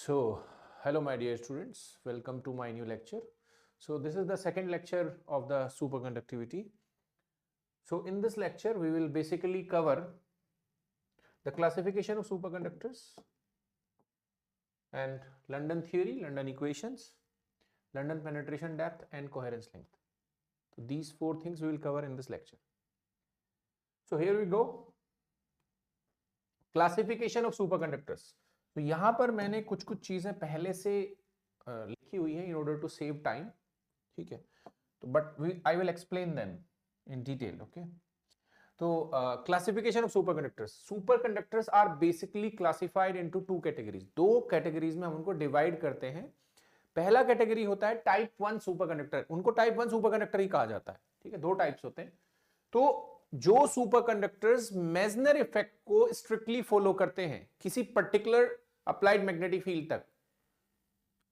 So, hello my dear students, welcome to my new lecture. So, this is the second lecture of the superconductivity. So, in this lecture, we will basically cover the classification of superconductors and London theory, London equations, London penetration depth and coherence length. So, these four things we will cover in this lecture. So, here we go. Classification of superconductors. तो यहां पर मैंने कुछ चीजें पहले से लिखी हुई है in order to save time. ठीक है, तो but I will explain them in detail. Okay, तो classification of superconductors. Superconductors are basically classified into two categories. दो कैटेगरीज में हम उनको डिवाइड करते हैं. पहला कैटेगरी होता है टाइप 1 सुपरकंडक्टर. उनको टाइप 1 सुपरकंडक्टर ही कहा जाता है. ठीक है, दो टाइप्स होते हैं. तो जो सुपरकंडक्टर्स मेजनर इफेक्ट को स्ट्रिक्टली फॉलो करते हैं किसी पर्टिकुलर अप्लाइड मैग्नेटिक फील्ड तक,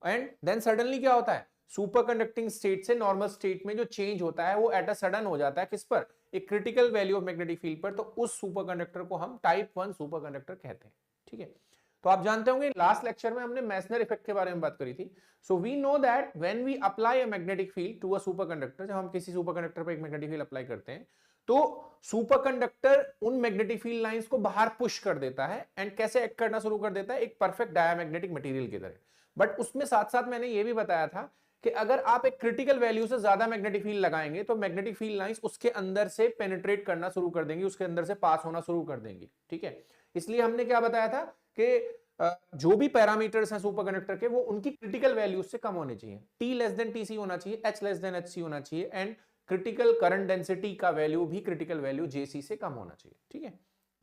एंड देन सडनली क्या होता है, सुपरकंडक्टिंग स्टेट से नॉर्मल स्टेट में जो चेंज होता है वो एट अ सडन हो जाता है. किस पर? एक critical value of magnetic field पर. तो उस सुपरकंडक्टर को हम टाइप 1 सुपरकंडक्टर कहते हैं. ठीक है, तो आप जानते होंगे लास्ट लेक्चर में हमने मेसनर इफेक्ट के बारे में बात करी थी. So we know that when we apply a magnetic field to a superconductor, जब हम किसी सुपरकंडक्टर पर एक मैग्नेटिक फील्ड अप्लाई करते हैं तो सुपरकंडक्टर उन मैग्नेटिक फील्ड लाइंस को बाहर पुश कर देता है. एंड कैसे एक्ट करना शुरू कर देता है? एक परफेक्ट डायमैग्नेटिक मटेरियल की तरह. बट उसमें साथ साथ मैंने ये भी बताया था कि अगर आप एक क्रिटिकल वैल्यू से ज्यादा मैग्नेटिक फील्ड लगाएंगे तो मैग्नेटिक फील्ड लाइंस उसके अंदर से पेनिट्रेट करना शुरू कर देंगी, उसके अंदर से पास होना शुरू कर देंगी. ठीक है, इसलिए हमने क्या बताया था कि जो भी पैरामीटर्स हैं सुपरकंडक्टर के वो उनकी क्रिटिकल वैल्यूज से कम होने चाहिए. T लेस देन TC होना चाहिए, H लेस देन HC होना चाहिए, एंड क्रिटिकल करंट डेंसिटी का वैल्यू भी क्रिटिकल वैल्यू JC से कम होना चाहिए. ठीक है,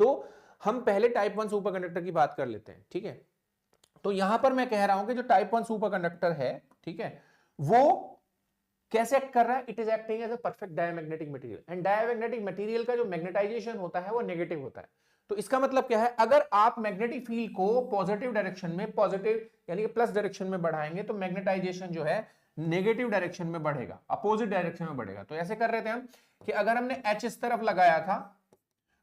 तो हम पहले टाइप 1 सुपरकंडक्टर की बात कर लेते हैं. ठीक है, तो यहां पर मैं कह रहा हूं कि जो टाइप 1 सुपरकंडक्टर है, ठीक है, वो कैसे एक्ट कर रहा है? It is acting as a perfect diamagnetic material. And diamagnetic material का जो मैग्नेटाइजेशन होता है वो नेगेटिव होता है. तो इसका मतलब क्या है? अगर आप मैग्नेटिक फील्ड को पॉजिटिव डायरेक्शन में, पॉजिटिव यानी कि प्लस डायरेक्शन में बढ़ाएंगे तो मैग्नेटाइजेशन जो है नेगेटिव डायरेक्शन में बढ़ेगा, अपोजिट डायरेक्शन में बढ़ेगा. तो ऐसे कर रहे थे हम कि अगर हमने H इस तरफ लगाया था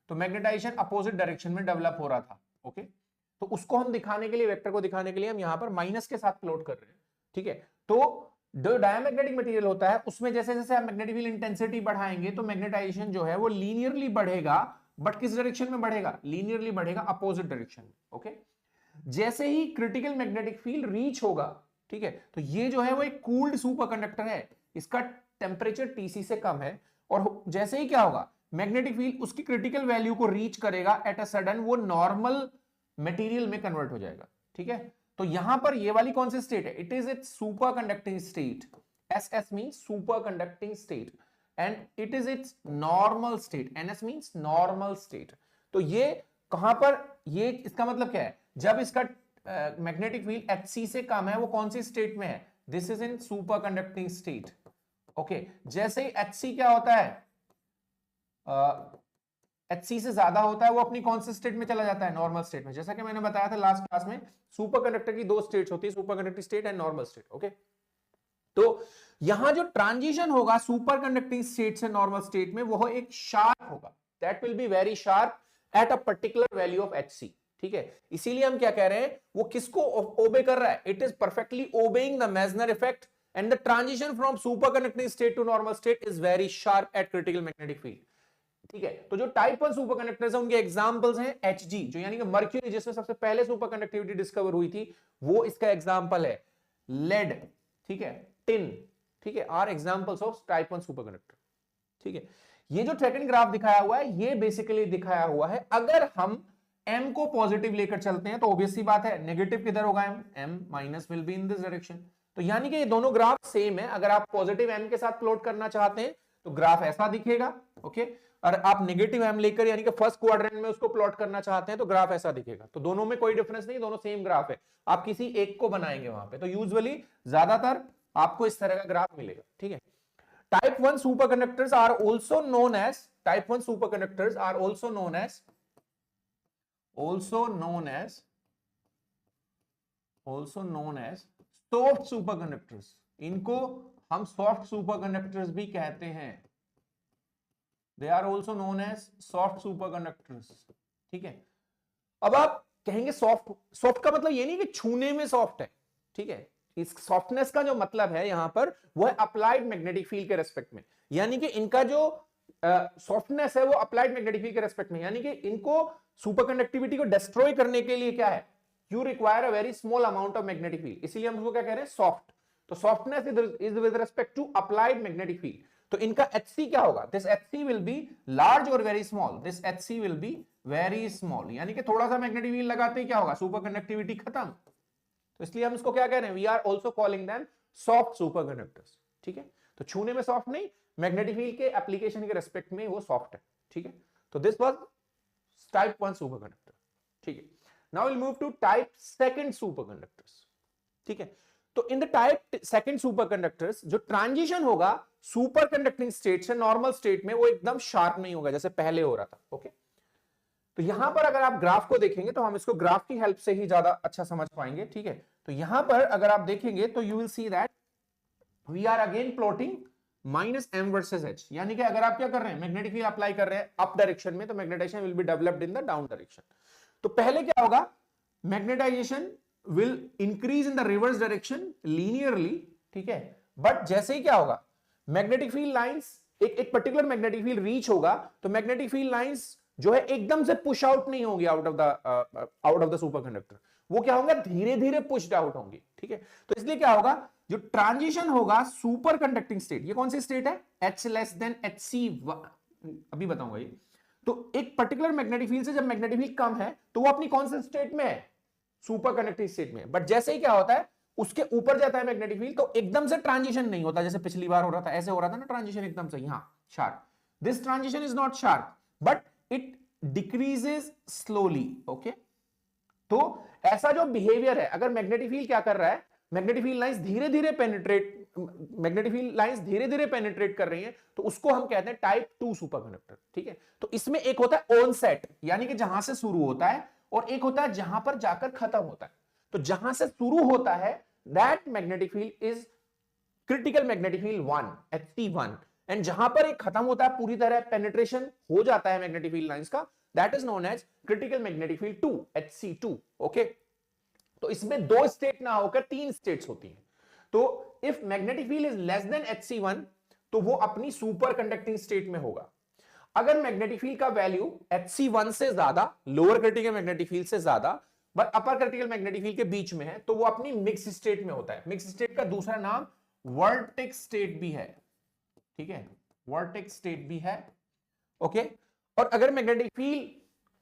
तो मैग्नेटाइजेशन अपोजिट डायरेक्शन में डेवलप हो रहा था. ओके, तो उसको हम दिखाने के लिए, वेक्टर को दिखाने के लिए हम यहां पर माइनस के साथ प्लॉट कर रहे हैं. ठीक है, तो जो डायमैग्नेटिक मटेरियल होता है उसमें जैसे जैसे आप मैग्नेटिक फील्ड इंटेंसिटी बढ़ाएंगे तो मैग्नेटाइजेशन जो है वो लीनियरली बढ़ेगा. बट किस डायरेक्शन में बढ़ेगा? लीनियरली बढ़ेगा, अपोजिट डायरेक्शन में. ओके, जैसे ही क्रिटिकल मैग्नेटिक फील्ड रीच होगा, ठीक है, तो ये जो है वो एक कूल्ड सुपरकंडक्टर है, इसका टेम्परेचर TC से कम है. और जैसे ही क्या होगा, मैग्नेटिक फील्ड उसकी क्रिटिकल वैल्यू को रीच करेगा, एट अ सडन वो नॉर्मल मटेरियल में कन्वर्ट हो जाएगा. ठीक है, तो यहां पर ये वाली कौन सी स्टेट है? It is it's superconducting state. SS means superconducting state and it is it's normal state. NS means normal state. तो ये कहां पर, ये इसका मतलब क्या है? जब इसका मैग्नेटिक फील्ड HC से कम है वो कौन सी स्टेट में है? This is in superconducting state. Okay, जैसे ही HC क्या होता है, HC से ज्यादा होता है वो अपनी कौन से स्टेट में चला जाता है? नॉर्मल स्टेट में. जैसा कि मैंने बताया था लास्ट क्लास में, सुपरकंडक्टर की दो स्टेट्स होती है, superconducting state and normal state. Okay, तो यहां जो ट्रांजिशन होगा सुपरकंडक्टिंग स्टेट से नॉर्मल स्टेट में वो एक शार्प होगा. That will be very sharp at a particular value of HC. ठीक है, इसीलिए हम क्या कह रहे हैं, वो किसको ओबे कर रहा है? It is perfectly obeying the Meissner effect and the transition from superconducting state to normal state is very sharp at critical magnetic field. ठीक है, तो जो टाइप 1 सुपरकंडक्टर्स हैं उनके एग्जांपल्स हैं Hg, जो यानी कि मर्क्यूरी, जिसमें सबसे पहले सुपरकंडक्टिविटी डिस्कवर हुई थी, वो इसका एग्जांपल है. लेड, ठीक है, टिन, ठीक है, are examples of type 1 superconductor. ठीक है, ये जो सेकंड ग्राफ दिखाया हुआ है ये बेसिकली दिखाया हुआ है अगर हम M को पॉजिटिव लेकर चलते हैं तो ऑब्वियस सी बात है नेगेटिव किधर होगा? M minus will be in this direction. तो यानी कि ये दोनों ग्राफ सेम है. अगर आप पॉजिटिव M के साथ प्लॉट करना चाहते हैं तो ग्राफ ऐसा दिखेगा. ओके, और आप नेगेटिव M लेकर यानी कि फर्स्ट क्वाड्रेंट में उसको प्लॉट करना चाहते हैं तो ग्राफ ऐसा दिखेगा. तो दोनों में कोई डिफरेंस नहीं, दोनों सेम ग्राफ है. आप किसी एक को बनाएंगे वहां पे तो यूजुअली ज्यादातर आपको इस तरह का ग्राफ मिलेगा. ठीक है, type 1 superconductors are also known as, type 1 superconductors are also known as soft superconductors. इनको हम सॉफ्ट सुपरकंडक्टर्स भी कहते हैं. They are also known as soft superconductors. ठीक है, अब आप कहेंगे सॉफ्ट, सॉफ्ट का मतलब ये नहीं कि छूने में सॉफ्ट है, ठीक है, इस सॉफ्टनेस का जो मतलब है यहां पर वो है अप्लाइड मैग्नेटिक फील्ड के रेस्पेक्ट में, यानी कि इनका जो सॉफ्टनेस है वो अप्लाइड मैग्नेटिक फील्ड के रेस्पेक्ट में, यानी कि इनको सुपर कंडक्टिविटी को डिस्ट्रॉय करने के लिए क्या है, you require a very small amount of magnetic field, इसीलिए हम उसको क्या कह रहे हैं, सॉफ्ट। तो softness is with respect to applied magnetic field. तो इनका HC क्या होगा, this HC will be large और very small, this HC will be very small, यानी कि थोड़ा सा मैग्नेटिक फील्ड लगाते ही क्या होगा, सुपर कंडक्टिविटी खत्म। तो इसलिए हम इसको क्या कह रहे हैं, we are also calling them soft super conductors, ठीक है। तो छूने में सॉफ्ट नहीं, मैग्नेटिक फील्ड के एप्लीकेशन के रेस्पेक्ट में वो सॉफ्ट है, ठीक है। तो this was type 1 super conductor, ठीक है। Now will move to type 2 super conductors, ठीक है। तो in the type 2 super conductors जो ट्रांजिशन होगा सुपर कंडक्टिंग स्टेट से नॉर्मल स्टेट में, वो एकदम शार्प नहीं होगा जैसे पहले हो रहा था, ओके। तो यहां पर अगर आप ग्राफ को देखेंगे तो हम इसको ग्राफ की हेल्प से ही ज्यादा अच्छा समझ पाएंगे, ठीक है। तो यहां पर अगर आप देखेंगे तो you will see that we are again plotting -m versus h, यानी कि अगर आप क्या कर रहे हैं, मैग्नेटिक फील्ड अप्लाई कर रहे हैं अप डायरेक्शन में, तो magnetisation will be developed in the down direction. तो पहले क्या होगा, magnetisation will increase in the reverse direction linearly, ठीक है। बट जैसे ही क्या होगा, मैग्नेटिक फील्ड लाइंस एक पर्टिकुलर मैग्नेटिक फील्ड रीच होगा, तो मैग्नेटिक फील्ड लाइंस जो है एकदम से पुश आउट नहीं होंगी out of the super conductor, वो क्या होंगे, धीरे धीरे पुश्ड आउट होंगी, ठीक है। तो इसलिए क्या होगा, जो ट्रांजिशन होगा सुपर कंडक्टिंग स्टेट, ये कौन सी स्टेट है, H लेस देन HC, अभी बताऊंगा ये। तो एक पर्टिकुलर मैग्नेटिक फील्ड से जब मैग्नेटिक फील्ड कम है तो वो अपनी कौन से स्टेट में है, सुपर कंडक्टिंग स्टेट में। बट जैसे ही क्या होता है, उसके ऊपर जाता है मैग्नेटिक फील्ड, तो एकदम से ट्रांजिशन नहीं होता, जैसे पिछली बार हो रहा था, ऐसे हो रहा था ना ट्रांजिशन एकदम से, यहां sharp, this transition is not sharp but it decreases slowly, okay. तो ऐसा जो बिहेवियर है, अगर मैग्नेटिक फील्ड क्या कर रहा है, मैग्नेटिक फील्ड लाइंस धीरे धीरे पेनिट्रेट कर रही हैं, तो उसको हम कहते हैं टाइप 2 सुपर कंडक्टर, ठीक है। तो इसमें एक होता है ऑनसेट, यानी कि जहां से शुरू होता है, और एक होता है जहां पर जाकर खत्म होता है। तो जहां से शुरू होता है that magnetic field is critical magnetic field 1, HC1, and जहां पर एक खत्म होता है, पूरी तरह पेनिट्रेशन हो जाता है मैग्नेटिक फील्ड लाइंस का, that is known as critical magnetic field 2, HC2, okay. तो इसमें 2 स्टेट ना होकर 3 स्टेट्स होती हैं। तो if magnetic field is less than HC1, तो वो अपनी सुपर कंडक्टिंग स्टेट में होगा। अगर मैग्नेटिक फील्ड का वैल्यू HC1 से ज्यादा, लोअर क्रिटिकल मैग्नेटिक फील्ड से ज्यादा but upper critical magnetic field के बीच में है, तो वो अपनी मिक्स स्टेट में होता है। मिक्स स्टेट का दूसरा नाम वर्टेक्स स्टेट भी है, ठीक है, वर्टेक्स स्टेट भी है, ओके। और अगर मैग्नेटिक फील्ड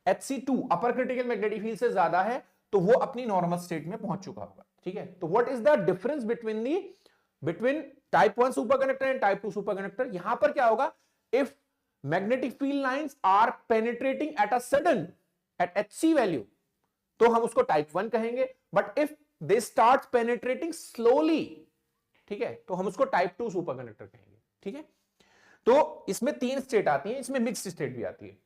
HC2 अपर क्रिटिकल मैग्नेटिक फील्ड से ज्यादा है, तो वो अपनी नॉर्मल स्टेट में पहुंच चुका होगा, ठीक है। तो what is the difference between type 1 super conductor and type 2 super conductor, यहां पर क्या होगा, if magnetic field lines are penetrating at a sudden at HC value, तो हम उसको टाइप 1 कहेंगे, but if they start penetrating slowly, ठीक है, तो हम उसको टाइप 2 सुपर कंडक्टर कहेंगे, ठीक है। तो इसमें 3 स्टेट आती है, इसमें मिक्स्ड स्टेट भी आती है।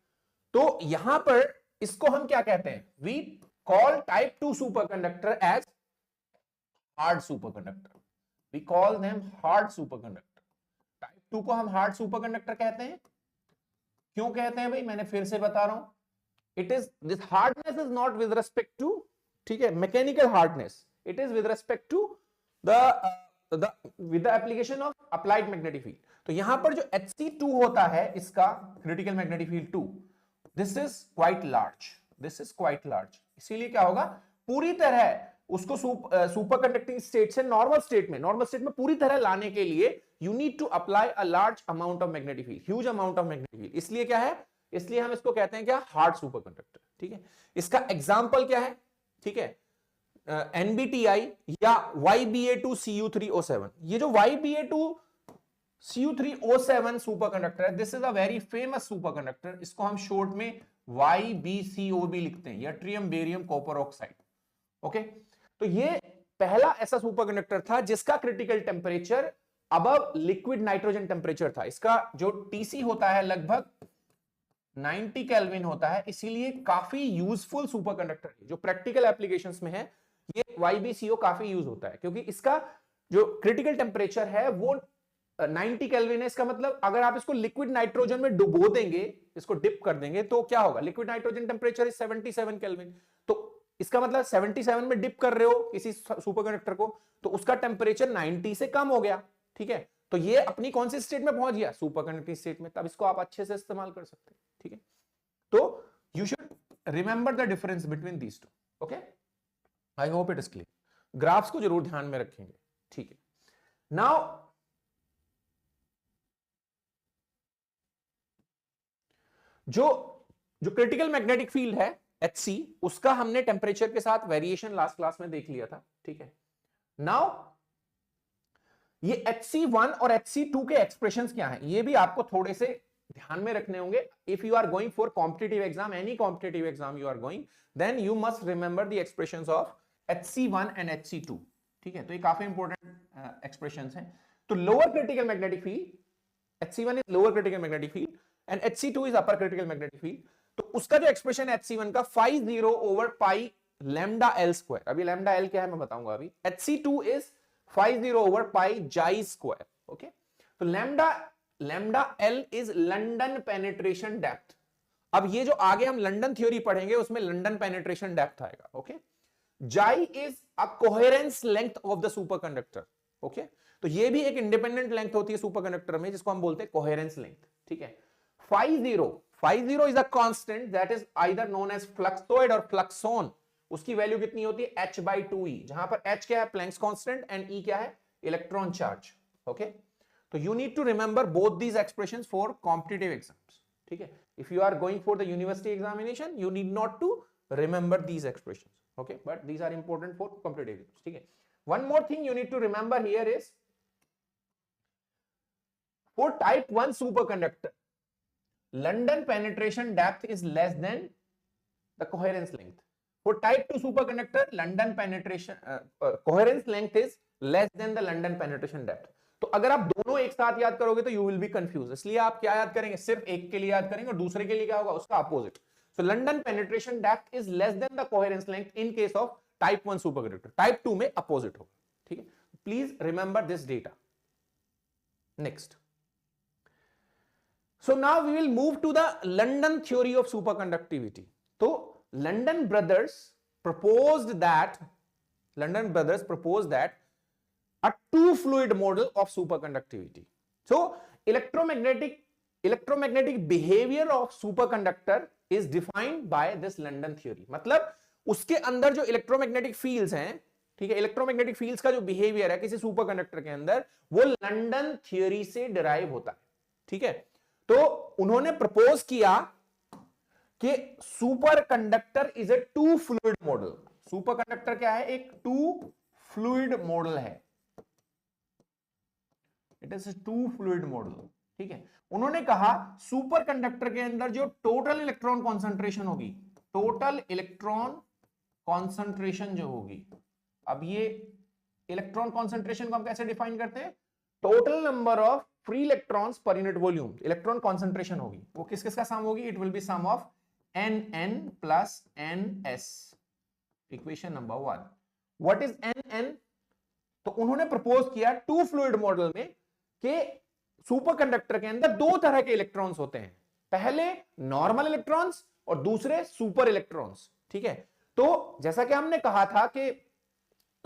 तो यहां पर इसको हम क्या कहते हैं, we call type 2 super conductor as hard super conductor, we call them hard super conductor. Type 2 को हम हार्ड सुपर कंडक्टर कहते हैं। क्यों कहते हैं भाई, मैंने फिर से बता रहा हूं, it is this hardness is not with respect to, ठीक है, mechanical hardness, it is with respect to the with the application of applied magnetic field। तो यहां पर जो HC2 होता है, इसका critical magnetic field 2, this is quite large, इसीलिए क्या होगा, पूरी तरह उसको सुपर कंडक्टिंग स्टेट से नॉर्मल स्टेट में पूरी तरह लाने के लिए you need to apply a large amount of magnetic field, huge amount of magnetic field. इसलिए क्या है, इसलिए हम इसको कहते हैं क्या, हार्ड सुपर कंडक्टर, ठीक है। इसका एग्जाम्पल क्या है, ठीक है, NBTI या YBA2Cu3O7, ये जो YBA2Cu3O7 सुपर कंडक्टर है, this is a very famous super conductor, इसको हम शॉर्ट में YBCO भी लिखते हैं, yttrium barium copper oxide, okay. तो ये पहला ऐसा सुपर कंडक्टर था जिसका critical temperature above liquid nitrogen temperature था। इसका जो TC होता है लगभग 90 केल्विन होता है, इसीलिए काफी यूजफुल सुपर कंडक्टर है। जो प्रैक्टिकल एप्लीकेशंस में है ये YBCO काफी यूज होता है, क्योंकि इसका जो क्रिटिकल टेम्परेचर है वो 90 केल्विन है। इसका मतलब अगर आप इसको लिक्विड नाइट्रोजन में डुबो देंगे, इसको डिप कर देंगे, तो क्या होगा, liquid nitrogen temperature is 77 kelvin, तो इसका मतलब 77 में डिप कर रहे हो किसी सुपर कंडक्टर को, तो उसका टेम्परेचर 90 से कम हो गया, ठीक है, तो ये अपनी कौन सी स्टेट में पहुंच गया, सुपर कंडक्टिंग स्टेट में, तब इसको आप अच्छे से इस्तेमाल कर सकते हैं, ठीक है। तो you should remember the difference between these two, okay, I hope it is clear. Graphs को जरूर ध्यान में रखेंगे, ठीक है। नाउ जो क्रिटिकल मैग्नेटिक फील्ड है HC, उसका हमने टेम्परेचर के साथ वेरिएशन लास्ट क्लास में देख लिया था, ठीक है। नाउ ये HC1 और HC2 के एक्सप्रेशंस क्या हैं, ये भी आपको थोड़े से ध्यान में रखने होंगे। If you are going for competitive exam, any competitive exam you are going, then you must remember the expressions of HC1 and HC2, ठीक है। तो ये काफी इंपॉर्टेंट एक्सप्रेशंस हैं। तो lower critical magnetic field, HC1 is lower critical magnetic field and HC2 is upper critical magnetic field. तो उसका जो एक्सप्रेशन है HC1 का 50 ओवर पाई लैम्डा एल स्क्वायर, अभी लैम्डा एल क्या है मैं बताऊंगा अभी। HC2 is 50 over pi xi square, okay. तो lambda L is London penetration depth. अब ये जो आगे हम लंडन थ्योरी पढ़ेंगे उसमें लंडन पेनिट्रेशन डेप्थ आएगा, okay. Xi is a coherence length of the superconductor, okay. तो ये भी एक इंडिपेंडेंट लेंथ होती है सुपर कंडक्टर में, जिसको हम बोलते हैं कोहेरेंस लेंथ, ठीक है। 50 is a constant that is either known as fluxoid or fluxon. उसकी वैल्यू कितनी होती है h/2e, जहां पर h क्या है प्लैंक्स कांस्टेंट एंड e क्या है इलेक्ट्रॉन चार्ज, ओके। तो you need to remember both these expressions for competitive exams, ठीक है। If you are going for the university examination you need not to remember these expressions, okay, but these are important for competitive exams, ठीक है। One more thing you need to remember here is for type 1 superconductor, London penetration depth is less than the coherence length. For type 2 superconductor, London penetration coherence length is less than the London penetration depth. तो अगर आप दोनों एक साथ याद करोगे तो you will be confused, इसलिए आप क्या याद करेंगे, सिर्फ एक के लिए याद करेंगे और दूसरे के लिए क्या होगा उसका opposite. So London penetration depth is less than the coherence length in case of type 1 superconductor. Type 2 में अपोजिट होगा, ठीक है। Please remember this data. Next. So now we will move to the London theory of superconductivity. So London brothers proposed that a two fluid model of superconductivity. So electromagnetic behavior of superconductor is defined by this London theory. मतलब उसके अंदर जो electromagnetic fields हैं, ठीक है, electromagnetic fields का जो behaviour है किसी सुपरकंडक्टर के अंदर वो लंडन थ्योरी से डिराइव होता है, ठीक है। तो उन्होंने प्रपोज किया कि superconductor is a two fluid model. Superconductor क्या है, एक टू फ्लूइड मॉडल है, it is a two fluid model, ठीक है। उन्होंने कहा सुपरकंडक्टर के अंदर जो टोटल इलेक्ट्रॉन कॉन्सेंट्रेशन होगी, टोटल इलेक्ट्रॉन कॉन्सेंट्रेशन जो होगी, अब ये इलेक्ट्रॉन कॉन्सेंट्रेशन को हम कैसे डिफाइन करते हैं, total number of free electrons per unit volume, electron concentration होगी, वो किस किस का सम होगी, it will be sum of nn plus ns, equation number 1। What is nn? तो उन्होंने प्रपोज किया टू फ्लूइड मॉडल में कि सुपरकंडक्टर के अंदर दो तरह के इलेक्ट्रॉन्स होते हैं, पहले नॉर्मल इलेक्ट्रॉन्स और दूसरे सुपर इलेक्ट्रॉन्स, ठीक है। तो जैसा कि हमने कहा था कि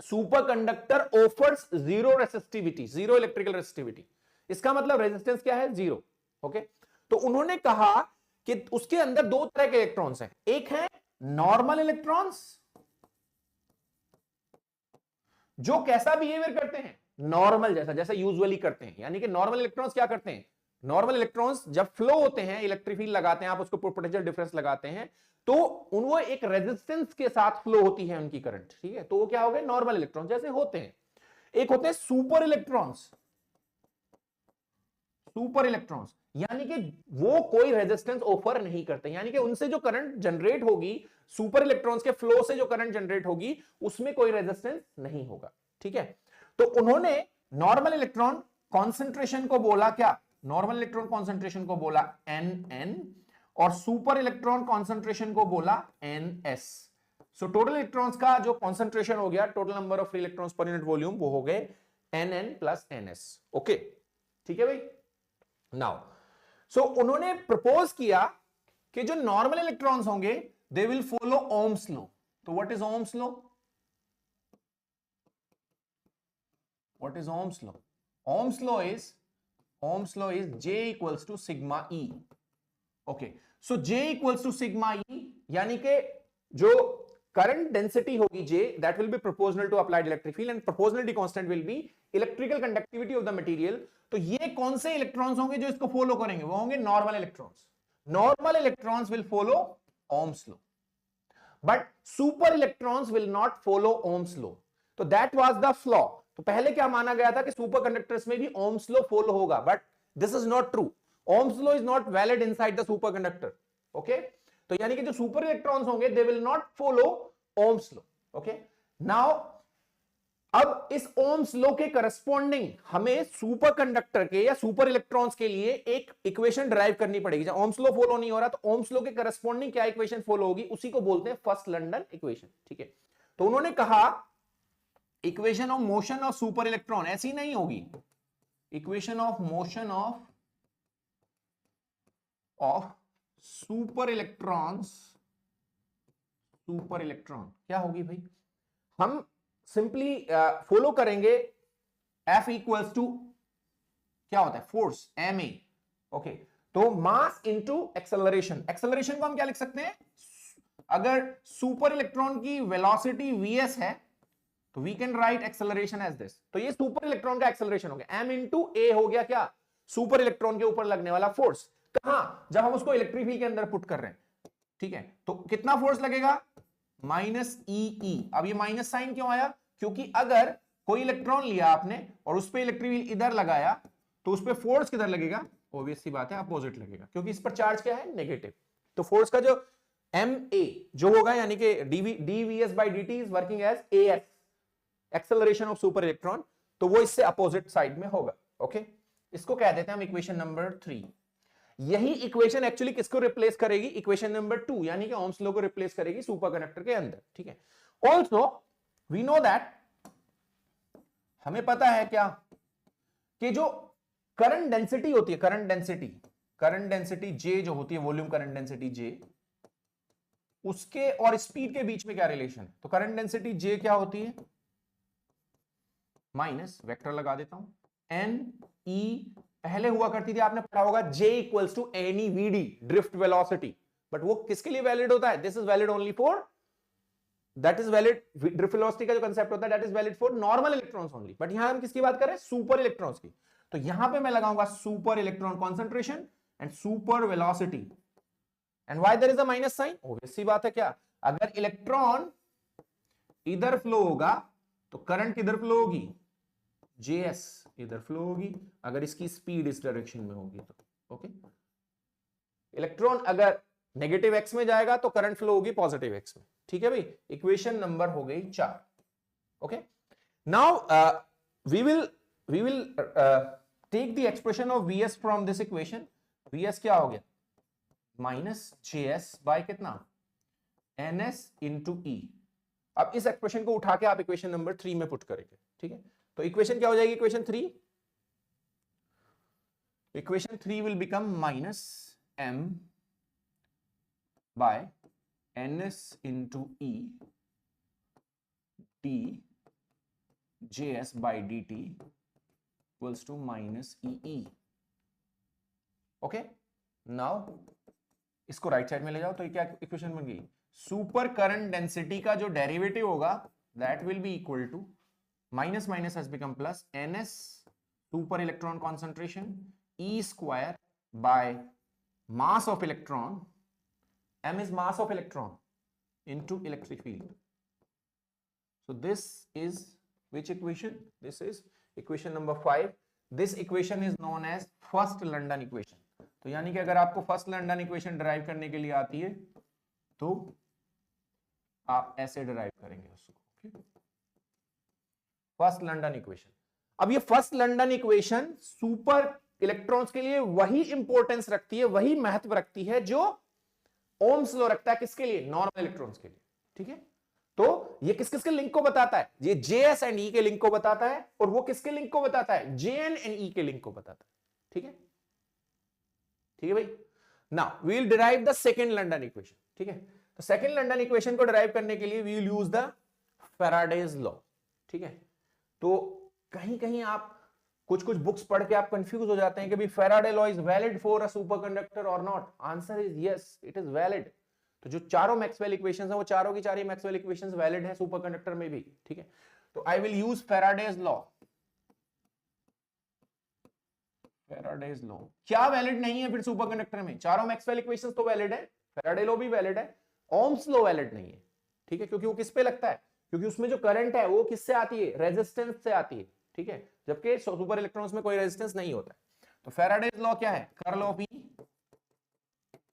superconductor offers zero resistivity, zero electrical resistivity, इसका मतलब रेजिस्टेंस क्या है, जीरो, ओके। तो उन्होंने कहा कि उसके अंदर दो तरह के इलेक्ट्रॉन्स हैं, एक है नॉर्मल इलेक्ट्रॉन्स जो कैसा बिहेवियर करते हैं, नॉर्मल जैसा, जैसे यूजुअली करते हैं, यानी कि नॉर्मल इलेक्ट्रॉन्स क्या करते हैं, नॉर्मल इलेक्ट्रॉन्स जब फ्लो होते हैं, इलेक्ट्रिक फील्ड लगाते हैं, आप उसको पोटेंशियल डिफरेंस लगाते हैं, तो उनको एक रेजिस्टेंस के साथ फ्लो होती है उनकी करंट, ठीक है। तो वो क्या हो गए, नॉर्मल इलेक्ट्रॉन जैसे होते हैं। एक होते हैं सुपर इलेक्ट्रॉन्स, सुपर इलेक्ट्रॉन्स यानी कि वो कोई रेजिस्टेंस ऑफर नहीं करते, यानी कि उनसे जो करंट जनरेट होगी, सुपर इलेक्ट्रॉन्स के फ्लो से जो करंट जनरेट होगी उसमें कोई रेजिस्टेंस नहीं होगा, ठीक है। तो उन्होंने नॉर्मल इलेक्ट्रॉन कॉन्सेंट्रेशन को बोला क्या, नॉर्मल इलेक्ट्रॉन कॉन्सेंट्रेशन को बोला nn और सुपर इलेक्ट्रॉन कॉन्सेंट्रेशन को बोला ns। सो टोटल इलेक्ट्रॉन्स का जो कॉन्सेंट्रेशन हो गया, total number of free electrons per unit volume, वो हो गए nn प्लस ns, ओके, ठीक है भाई। नाउ सो उन्होंने प्रपोज किया कि जो नॉर्मल इलेक्ट्रॉन्स होंगे they will follow Ohm's law, तो what is Ohm's law? What is Ohm's law? Ohm's law is J equals to sigma E. Okay, so J equals to sigma E, यानी कि जो current density होगी J, that will be proportional to applied electric field and proportionality constant will be electrical conductivity of the material. तो ये कौन से electrons होंगे जो इसको फॉलो करेंगे? वो होंगे normal electrons. Normal electrons will follow Ohm's law, but super electrons will not follow Ohm's law. तो दैट वाज द फ्लॉ. तो पहले क्या माना गया था कि सुपर कंडक्टर्स में भी ओम्स लॉ फॉलो होगा, but this is not true. Ohms law is not valid inside the superconductor. Okay, तो यानी कि जो सुपर इलेक्ट्रॉन्स होंगे they will not follow Ohm's law. Okay, now अब इस ओम्स लॉ के करस्पॉन्डिंग हमें सुपर कंडक्टर के या सुपर इलेक्ट्रॉन्स के लिए एक इक्वेशन डिराइव करनी पड़ेगी. जब ओम्स लॉ फॉलो नहीं हो रहा तो ओम्स लॉ के करस्पॉन्डिंग क्या इक्वेशन फॉलो होगी, उसी को बोलते हैं फर्स्ट लंडन इक्वेशन. ठीक है, तो उन्होंने कहा equation of motion of super electron ऐसी नहीं होगी. Equation of motion of super electron क्या होगी भाई? हम सिंपली फॉलो करेंगे F इक्वल्स टू क्या होता है, फोर्स ma. ओके, तो मास इंटू एक्सेलरेशन. एक्सेलरेशन को हम क्या लिख सकते हैं? अगर सुपर इलेक्ट्रॉन की वेलोसिटी vs है तो we can write acceleration as this. तो ये सुपर इलेक्ट्रॉन का एक्सेलरेशन हो गया. m इंटू a हो गया क्या? सुपर इलेक्ट्रॉन के ऊपर लगने वाला फोर्स. कहां? जब हम उसको इलेक्ट्रिक फील्ड के अंदर पुट कर रहे हैं. ठीक है, तो कितना फोर्स लगेगा? माइनस ई. अब ये माइनस साइन क्यों आया? क्योंकि अगर कोई इलेक्ट्रॉन लिया आपने और उस पर इलेक्ट्रिक फील्ड इधर लगाया तो उस पर फोर्स किधर लगेगा? ऑब्वियस सी बात है, अपोजिट लगेगा, क्योंकि इस पर चार्ज क्या है? नेगेटिव. तो फोर्स का जो ma जो होगा यानी कि dvs by dt is working as as, acceleration of super electron, तो वो इससे अपोजिट साइड में होगा. ओके, इसको कह देते हैं हम इक्वेशन नंबर 3. यही इक्वेशन एक्चुअली किसको रिप्लेस करेगी? इक्वेशन नंबर 2, यानी कि ओम्स लॉ को रिप्लेस करेगी सुपर कंडक्टर के अंदर. ठीक है, ऑल्सो वी नो दैट, हमें पता है क्या कि जो करंट डेंसिटी होती है, करंट डेंसिटी J जो होती है, वॉल्यूम करंट डेंसिटी J, उसके और स्पीड के बीच में क्या रिलेशन है? तो करंट डेंसिटी J क्या होती है? माइनस, वेक्टर लगा देता हूं, एन ई. पहले हुआ करती थी, आपने पढ़ा होगा, J equals to any VD, drift velocity. But वो किसके लिए वैलिड होता है? This is valid only for, that is valid, drift velocity का जो कंसेप्ट होता है that is valid for normal electrons only. But यहां हम किसकी बात कर रहे हैं? सुपर इलेक्ट्रॉन्स की. तो यहां पे मैं लगाऊंगा super electron concentration and super velocity. And why there is a minus sign? Obvious सी बात है, क्या? अगर इलेक्ट्रॉन इधर फ्लो होगा तो करंट किधर फ्लो होगी? Js इधर फ्लो होगी, अगर इसकी स्पीड इस डायरेक्शन में होगी तो. ओके, इलेक्ट्रॉन अगर नेगेटिव x में जाएगा तो करंट फ्लो होगी पॉजिटिव x में. ठीक है भाई, इक्वेशन नंबर हो गई 4. Okay, now we will take the expression of Vs from this equation. Vs क्या हो गया? माइनस Js बाय कितना? Ns into E. अब इस एक्सप्रेशन को उठा के आप इक्वेशन नंबर 3 में पुट करेंगे. ठीक है, तो इक्वेशन क्या हो जाएगी? Equation 3 will become minus m by ns into E d js बाय dt equals to minus e. Okay, now इसको राइट साइड में ले जाओ तो ये क्या इक्वेशन बन गई? सुपर करंट डेंसिटी का जो डेरिवेटिव होगा that will be equal to minus minus has become plus ns super electron concentration E square by mass of electron, m is mass of electron, into electric field. So this is which equation? This is equation number 5. This equation is known as first London equation. तो यानी कि अगर आपको first London equation derive करने के लिए आती है तो आप ऐसे डिराइव करेंगे उसको. First London equation. अब ये first London equation super electrons के लिए वही इंपॉर्टेंस रखती है, वही महत्व रखती है जो ओम्स लॉ रखता है किसके लिए? नॉर्मल इलेक्ट्रॉन्स के लिए. ठीक है, तो ये किस किसके लिंक को बताता है? ये JS एंड E के लिंक को बताता है, और वो किसके लिंक को बताता है? JN एंड E के लिंक को बताता है. ठीक है, ठीक है भाई. Now we will derive the second London equation. ठीक है, तो सेकंड लंडन इक्वेशन को डिराइव करने के लिए we will use the Faraday's law, ठीक है। तो कहीं कहीं आप कुछ कुछ बुक्स पढ़ के आप कंफ्यूज हो जाते हैं कि भाई Faraday law is valid for a superconductor और not. Answer is yes, it is valid. तो जो चारों मैक्सवेल इक्वेशंस हैं वो चारों की चारों मैक्सवेल इक्वेशंस वैलिड है सुपरकंडक्टर में भी, ठीक है। तो I will use Faraday's law. Faraday's law क्या वैलिड नहीं है फिर सुपरकंडक्टर में? चारों मैक्सवेल इक्वेशंस तो वैलिड है, फैराडे लॉ भी वैलिड है, ओम्स लॉ वैलिड नहीं है, ठीक है। क्योंकि वो किस पे लगता है? क्योंकि उसमें जो करंट है वो किससे आती है? रेजिस्टेंस से आती है, ठीक है। जबकि सुपर इलेक्ट्रॉन्स में कोई रेजिस्टेंस नहीं होता है। तो फैराडेज लॉ क्या है? Curl of E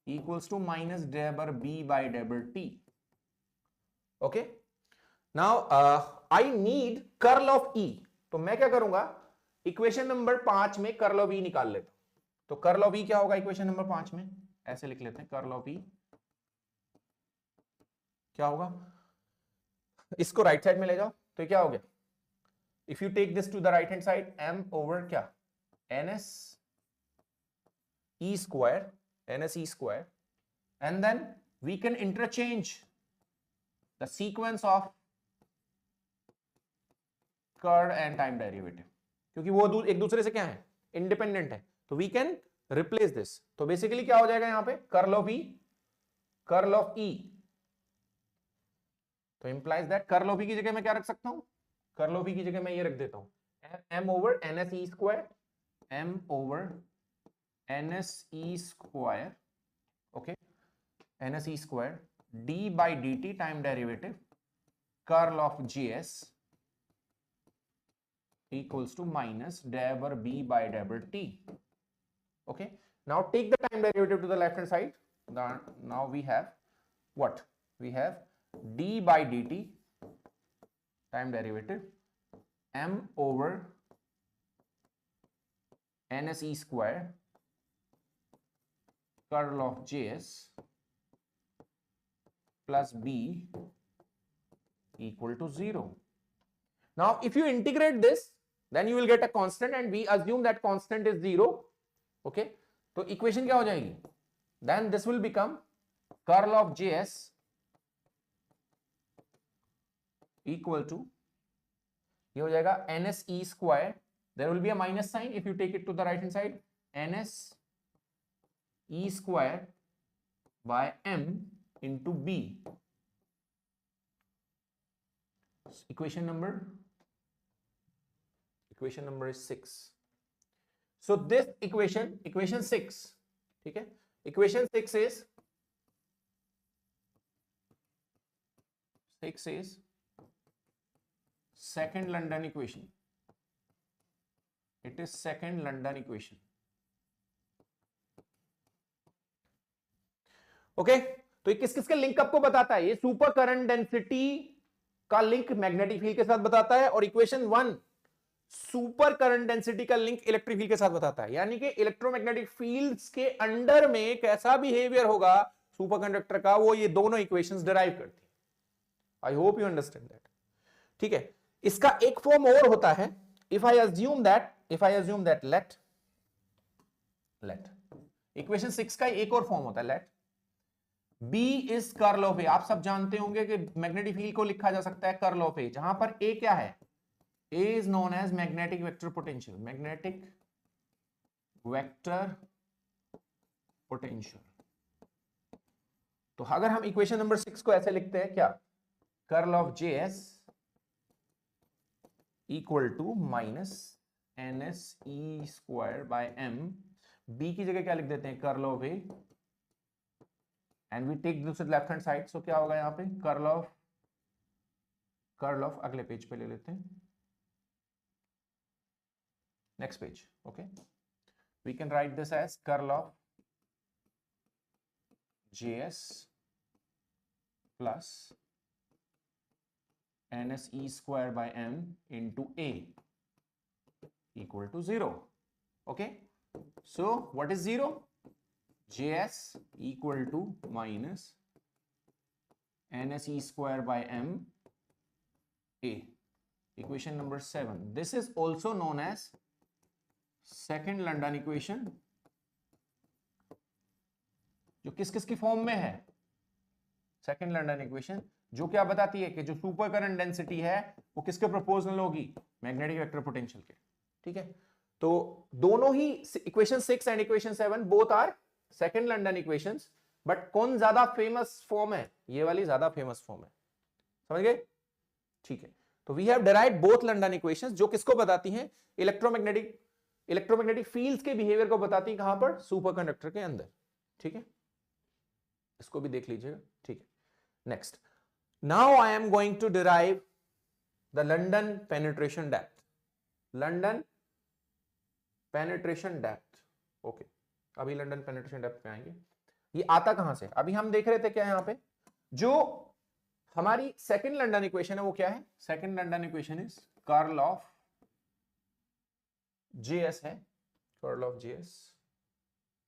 equals to minus डेबर B बाय डेबर T। Okay, now I need curl of E। तो मैं क्या करूंगा, इक्वेशन नंबर 5 में कर्ल ऑफ E निकाल लेता हूं। तो कर्ल ऑफ E क्या होगा इक्वेशन नंबर 5 में? ऐसे लिख लेते हैं, कर्ल ऑफ E क्या होगा? इसको राइट साइड में ले जाओ तो क्या हो गया? If you take this to the right hand side, m over क्या? ns e square, ns e square, and then we can interchange the sequence of curd and time derivative, क्योंकि वो एक दूसरे से क्या है? इंडिपेंडेंट है। तो वी कैन रिप्लेस दिस। तो बेसिकली क्या हो जाएगा यहां पे? Curl of E, curl of E। तो implies that curl of E की जगह मैं क्या रख सकता हूं? कर्ल ऑफ E की जगह मैं ये रख देता हूं, m over ns e square, m over ns e square, okay, ns e square d by dt time derivative curl of js equals to minus dabber B by dabber T. Okay, now take the time derivative to the left hand side. Now we have what? We have d by dt time derivative m over ns e square curl of js plus b equal to 0. Now if you integrate this, then you will get a constant and we assume that constant is 0. Okay, तो equation क्या हो जाएगी? Then this will become curl of js equal to, ये हो जाएगा ns e square, there will be a minus sign if you take it to the right hand side, ns e square by m into b. Equation number is 6. So this equation 6, ठीक है, equation 6 is second London equation. It is second London equation. Okay, तो ये किस किस के link आपको बताता है? ये सुपर करंट डेंसिटी का लिंक मैग्नेटिक फील्ड के साथ बताता है, और इक्वेशन 1 सुपर करंट डेंसिटी का लिंक इलेक्ट्रिक फील्ड के साथ बताता है। यानी कि इलेक्ट्रोमैग्नेटिक फील्ड्स के अंडर में कैसा बिहेवियर होगा सुपरकंडक्टर का, वो ये दोनों इक्वेशंस डिराइव करती है। I hope you understand that, ठीक है। इसका एक फॉर्म और होता है, if I assume that let equation 6 का एक और फॉर्म होता है, let B is curl of A. आप सब जानते होंगे कि मैग्नेटिक फील्ड को लिखा जा सकता है कर्ल ऑफ ए, जहां पर A क्या है? A is known as magnetic vector potential. Magnetic vector potential. तो अगर हम इक्वेशन नंबर 6 को ऐसे लिखते हैं, क्या? Curl of JS equal to minus NS E square by M। B की जगह क्या लिख देते हैं? Curl of A, and we take this left hand side. So क्या होगा यहां पे? कर्ल ऑफ अगले पेज पे ले लेते हैं, next page. Okay, we can write this as curl of JS plus ns e square by m into A equal to 0. Okay, so what is 0? JS equal to minus ns e square by m A. Equation number 7. This is also known as second London equation, जो किस किस की form में है? Second London equation, जो क्या बताती है कि जो सुपर करंट डेंसिटी है वो किसके प्रोपोर्शनल होगी, मैग्नेटिक वेक्टर पोटेंशियल के, ठीक है। तो दोनों ही equation 6 and equation 7 both are second London equations, but कौन ज्यादा फेमस फॉर्म है, ये वाली ज्यादा फेमस फॉर्म है, समझ गए, ठीक है। तो we have derived both London equations, जो किसको बताती हैं, इलेक्ट्रोमैग्नेटिक फील्ड्स के बिहेवियर को बताती है, कहां पर, सुपरकंडक्टर के अंदर, ठीक है। इसको भी देख लीजिएगा, ठीक है। Next, now I am going to derive the London penetration depth, London penetration depth, okay. अभी लंडन पेनिट्रेशन डेप्थ पे आएंगे। ये आता कहां से, अभी हम देख रहे थे क्या यहां पे, जो हमारी सेकंड लंडन इक्वेशन है वो क्या है, second London equation is curl of JS है, कर्ल ऑफ जेएस,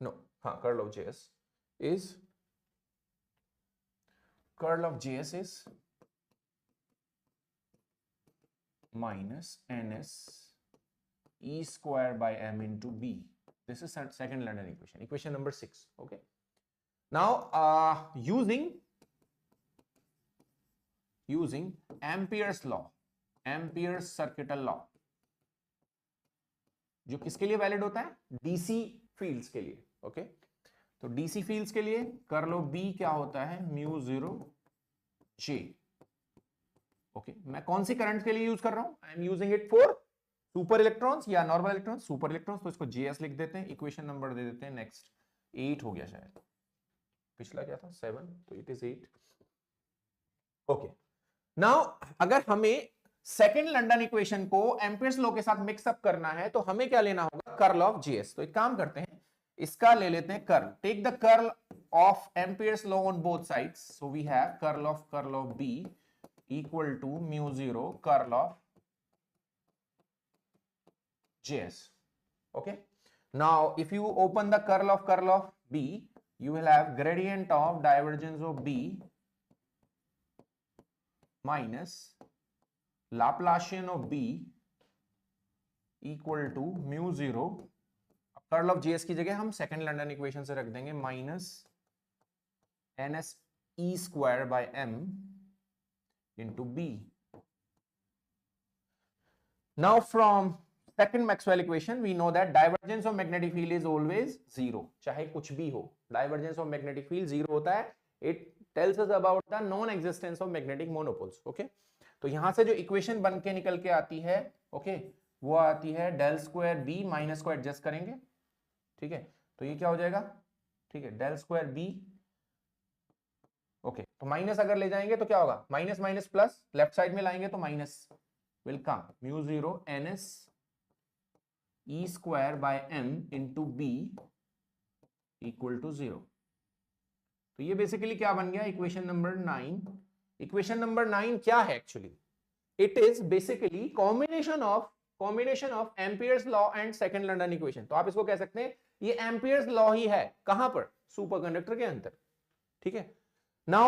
नो, हाँ, curl of JS is, curl of JS is minus ns e square by m into b. This is second London equation, equation number 6, okay. Now using Ampere's law, Ampere's circuital law, जो किसके लिए valid होता है, DC fields के लिए, okay. तो DC fields के लिए कर्ल ऑफ बी क्या होता है, म्यू 0 j, ओके। मैं कौन सी करंट के लिए यूज कर रहा हूं, I am using it for super electrons या नॉर्मल इलेक्ट्रॉन्स, सुपर इलेक्ट्रॉन्स, तो इसको जेएस लिख देते हैं, इक्वेशन नंबर दे देते हैं, नेक्स्ट 8 हो गया शायद, पिछला क्या था 7, तो इट इज 8, ओके। नाउ अगर हमें सेकेंड लंडन इक्वेशन को एम्पियर्स लॉ के साथ मिक्सअप करना है तो हमें क्या लेना होगा, कर्ल ऑफ जेएस। तो एक काम करते हैं, इसका ले लेते हैं curl, take the curl of Ampere's law on both sides, so we have curl of B equal to mu 0 curl of JS, okay. Now if you open the curl of B, you will have gradient of divergence of B minus Laplacian of B equal to mu 0, curl of JS की जगह हम second London equation से रख देंगे, minus ns e square by m into B. Now from second Maxwell equation we know that divergence of magnetic field is always 0, चाहे कुछ भी हो, divergence of magnetic field 0 होता है, it tells us about the non existence of magnetic monopoles, okay. तो यहां से जो इक्वेशन बन के निकल के आती है, okay, वो आती है डेल स्क्वायर बी, माइनस को एडजस्ट करेंगे, ठीक है, तो ये क्या हो जाएगा, ठीक है, डेल स्क्वायर बी, ओके। तो माइनस अगर ले जाएंगे तो क्या होगा, minus minus plus, left side में लाएंगे तो minus will come, mu 0 ns e square by m into b equal to 0। तो ये बेसिकली क्या बन गया, इक्वेशन नंबर 9। इक्वेशन नंबर 9 क्या है actually, it is basically combination of Ampere's law and second London equation. तो आप इसको कह सकते हैं ये एम्पियर्स लॉ ही है, कहां पर, सुपरकंडक्टर के अंदर, ठीक है। Now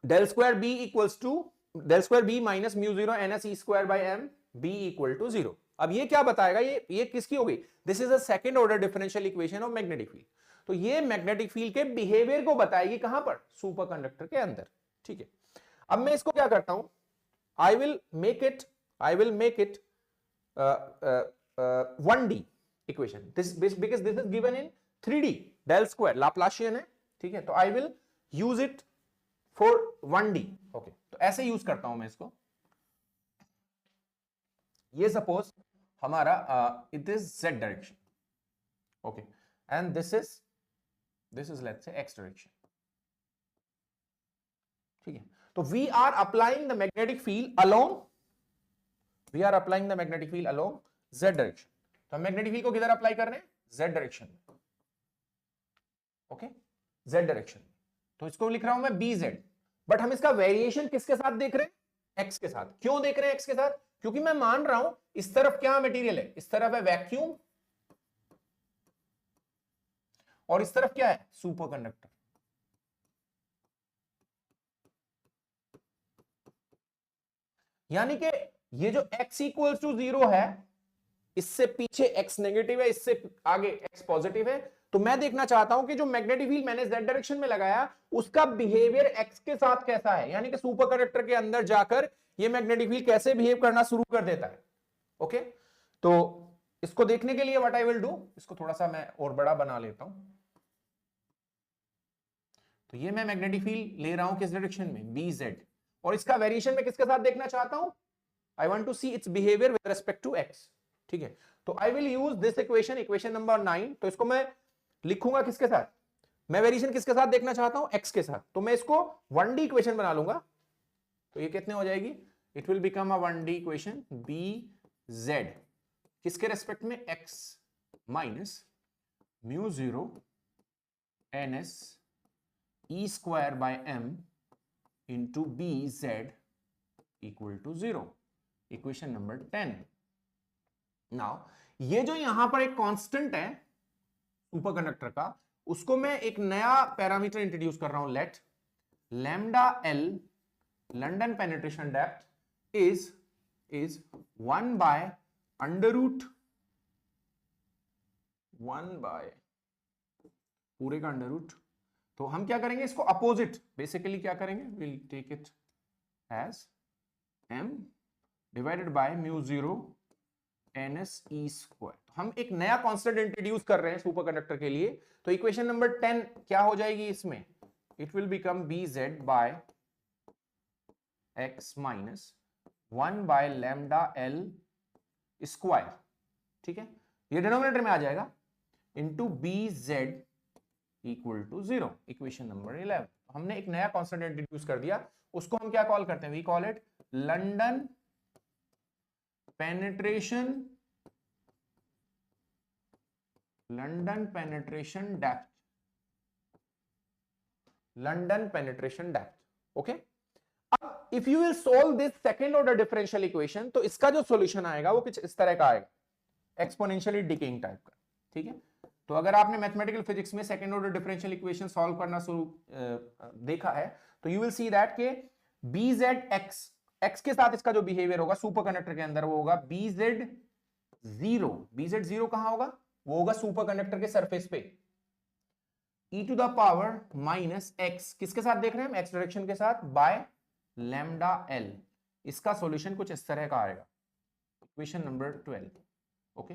del square b equals to del square b minus mu 0 ns e square by m, b equal to 0। अब ये क्या बताएगा, ये किसकी होगी, this is a second order differential equation of magnetic field. तो ये मैग्नेटिक फील्ड के बिहेवियर को बताएगी, कहां पर, सुपरकंडक्टर के अंदर, ठीक है। अब मैं इसको क्या करता हूं, I will make it 1D equation, this because this is given in 3D, del square Laplacian है, ठीक है। तो I will use it for 1D, okay. तो ऐसे यूज करता हूं मैं इसको, ये सपोज हमारा it is z direction, okay, and this is let's say x direction, ठीक है। तो we are applying the magnetic field along z direction. तो हम मैग्नेटिक फील्ड को किधर अप्लाई कर रहे हैं, z डायरेक्शन में, ओके, z डायरेक्शन। तो इसको लिख रहा हूं मैं bz, बट हम इसका वेरिएशन किसके साथ देख रहे हैं, x के साथ। क्यों देख रहे हैं x के साथ, क्योंकि मैं मान रहा हूं इस तरफ क्या मटेरियल है, इस तरफ है वैक्यूम और इस तरफ क्या है, सुपरकंडक्टर। यानी कि ये जो x इक्वल्स टू 0 है, इससे पीछे x नेगेटिव है, इससे आगे x पॉजिटिव है, तो मैं देखना चाहता हूं कि जो मैग्नेटिक फील्ड मैंने z डायरेक्शन में लगाया उसका बिहेवियर x के साथ कैसा है, यानी कि सुपर कंडक्टर के अंदर जाकर ये मैग्नेटिक फील्ड कैसे बिहेव करना शुरू कर देता है। ओके, तो इसको देखने के लिए व्हाट आई विल डू, इसको थोड़ा सा मैं और बड़ा बना लेता हूं। तो ये मैं मैग्नेटिक फील्ड ले रहा हूं किस डायरेक्शन में, BZ, और इसका वेरिएशन मैं किसके साथ देखना चाहता हूं, I want to see its behaviour with respect to x। ठीक है, तो I will use this equation, equation number 9। तो इसको मैं लिखूंगा किसके साथ, मैं वेरिएशन किसके साथ देखना चाहता हूं, x के साथ। तो मैं इसको 1D इक्वेशन बना लूंगा। तो ये कितने हो जाएगी, it will become a 1D equation BZ किसके रेस्पेक्ट में, x minus mu 0 ns e square by m into BZ equal to 0, equation number 10। Now ये जो यहां पर एक कांस्टेंट है सुपर कंडक्टर का, उसको मैं एक नया पैरामीटर इंट्रोड्यूस कर रहा हूं, let lambda L London penetration depth is 1 by under root 1 by पूरे का अंडर रूट। तो हम क्या करेंगे, इसको अपोजिट बेसिकली क्या करेंगे, will take it as m divided by mu 0 ns e square. तो हम एक नया कांस्टेंट इंट्रोड्यूस कर रहे हैं सुपर कंडक्टर के लिए। तो इक्वेशन नंबर 10 क्या हो जाएगी इसमें, it will become BZ by x minus 1 by lambda L square. ठीक है, ये डिनोमिनेटर में आ जाएगा, into BZ equal to 0, equation number 11। हमने एक नया कांस्टेंट इंट्रोड्यूस कर दिया, उसको हम क्या कॉल करते हैं, we call it London penetration depth, London penetration depth. Okay, अब if you will solve this second order differential equation, तो इसका जो सॉल्यूशन आएगा वो कुछ इस तरह का आएगा, एक्सपोनेंशियली डिकेइंग टाइप का। ठीक है, तो अगर आपने मैथमेटिकल फिजिक्स में second order differential equation solve करना शुरू देखा है, तो यू विल सी दैट के BZ x के साथ इसका जो बिहेवियर होगा सुपर कंडक्टर के अंदर वो होगा BZ0। BZ0 कहां होगा, वो होगा सुपर कंडक्टर के सरफेस पे, e to the power minus x किसके साथ देख रहे हैं हम, x डायरेक्शन के साथ, बाय लैम्डा L। इसका सॉल्यूशन कुछ इस तरह का आएगा, इक्वेशन नंबर 12। ओके,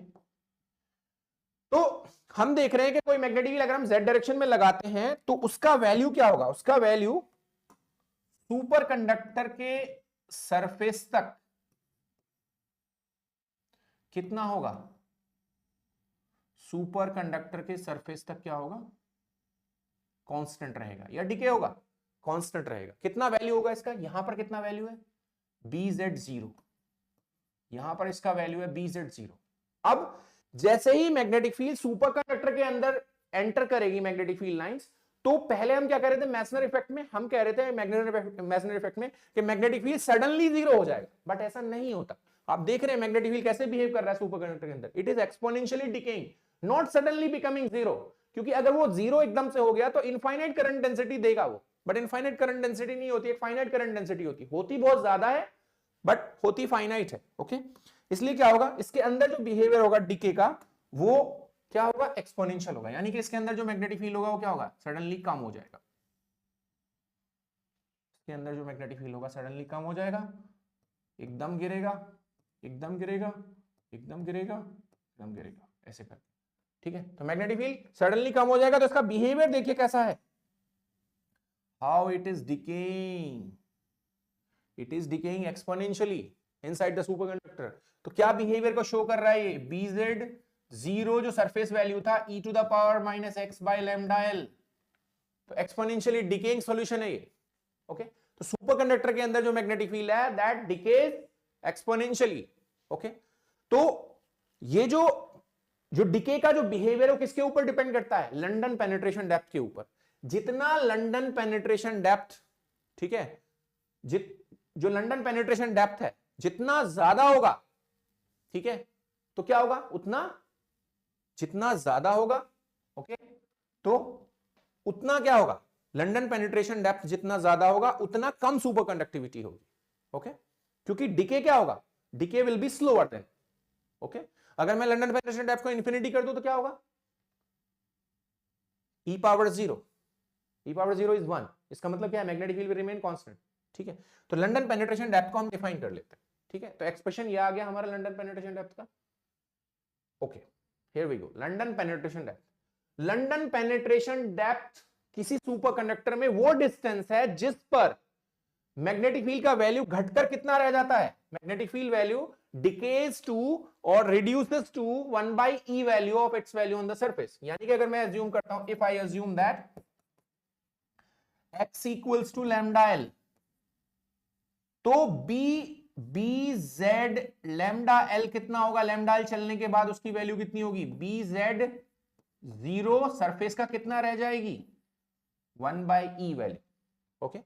तो हम देख रहे हैं कि कोई मैग्नेटिक फील्ड अगर हम z डायरेक्शन में लगाते हैं तो उसका वैल्यू क्या होगा, उसका वैल्यू सुपर कंडक्टर के सरफेस तक कितना होगा, सुपर कंडक्टर के सरफेस तक क्या होगा, कांस्टेंट रहेगा या डिके होगा, कांस्टेंट रहेगा। कितना वैल्यू होगा इसका, यहां पर कितना वैल्यू है, BZ0, यहां पर इसका वैल्यू है BZ0। अब जैसे ही मैग्नेटिक फील्ड सुपर कंडक्टर के अंदर एंटर करेगी मैग्नेटिक फील्ड लाइंस, तो पहले हम क्या कह रहे थे मेसनर इफेक्ट में, हम कह रहे थे मैग्नेटिक इफेक्ट में कि मैग्नेटिक फील्ड सडनली 0 हो जाएगा, बट ऐसा नहीं होता। आप देख रहे हैं मैग्नेटिक फील्ड कैसे बिहेव कर रहा है सुपर कंडक्टर के अंदर, it is exponentially decaying, not suddenly becoming 0। क्योंकि अगर वो 0 एकदम से हो गया तो इनफाइनाइट करंट डेंसिटी देगा वो, बट इनफाइनाइट करंट डेंसिटी नहीं होती, एक फाइनाइट करंट डेंसिटी होती बहुत ज्यादा है बट होती फाइनाइट है। ओके, इसलिए क्या होगा, इसके अंदर जो बिहेवियर होगा डिके का वो क्या होगा, एक्सपोनेंशियल होगा, यानी कि इसके अंदर जो मैग्नेटिक फील्ड होगा वो क्या होगा, सडनली कम हो जाएगा। इसके अंदर जो मैग्नेटिक फील्ड होगा सडनली कम हो जाएगा, एकदम गिरेगा, एकदम गिरेगा, एकदम गिरेगा, एकदम गिरेगा, ऐसे करके। ठीक है, तो मैग्नेटिक फील्ड सडनली कम हो जाएगा, तो इसका बिहेवियर देखिए कैसा है, how it is decaying, it is decaying exponentially inside the superconductor. तो क्या बिहेवियर को शो कर रहा है ये, BZ0 जो सरफेस वैल्यू था e to the power minus x by lambda L, तो एक्सपोनेंशियली डिकेइंग सॉल्यूशन है ये। ओके, तो सुपरकंडक्टर के अंदर जो मैग्नेटिक फील्ड है दैट डिकेज एक्सपोनेंशियली। ओके, तो ये जो डिके का जो बिहेवियर है वो किसके ऊपर डिपेंड करता है, लंडन पेनिट्रेशन डेप्थ के ऊपर। जितना लंडन पेनिट्रेशन डेप्थ, ठीक है, जो लंडन पेनिट्रेशन डेप्थ है जितना ज्यादा होगा, ठीक है, तो क्या होगा, उतना जितना ज्यादा होगा, ओके, तो उतना क्या होगा, लंडन पेनिट्रेशन डेप्थ जितना ज्यादा होगा उतना कम सुपर कंडक्टिविटी होगी। ओके, क्योंकि डिके क्या होगा, decay will be slower then. Okay, अगर मैं लंडन पेनिट्रेशन डेप्थ को इंफिनिटी कर दूं तो क्या होगा, e पावर 0 इज 1, इसका मतलब क्या है, magnetic field will remain constant, ठीक है। तो लंडन पेनिट्रेशन डेप्थ को हम डिफाइन कर लेते हैं, ठीक है। तो एक्सप्रेशन ये आ गया हमारा लंडन पेनिट्रेशन डेप्थ का। Okay, here we go, London penetration depth. London penetration depth किसी सुपर कंडक्टर में वो डिस्टेंस है जिस पर मैग्नेटिक फील्ड का वैल्यू घटकर कितना रह जाता है, magnetic field value decays to और reduces to 1 by e value of its value on the surface. यानी कि अगर मैं अज्यूम करता हूं, if I assume that x equals to lambda L, तो बी जेड लैम्डा एल कितना होगा, लैम्डा एल चलने के बाद उसकी वैल्यू कितनी होगी, बी जेड 0, सरफेस का कितना रह जाएगी, 1 by e वैल्यू। ओके,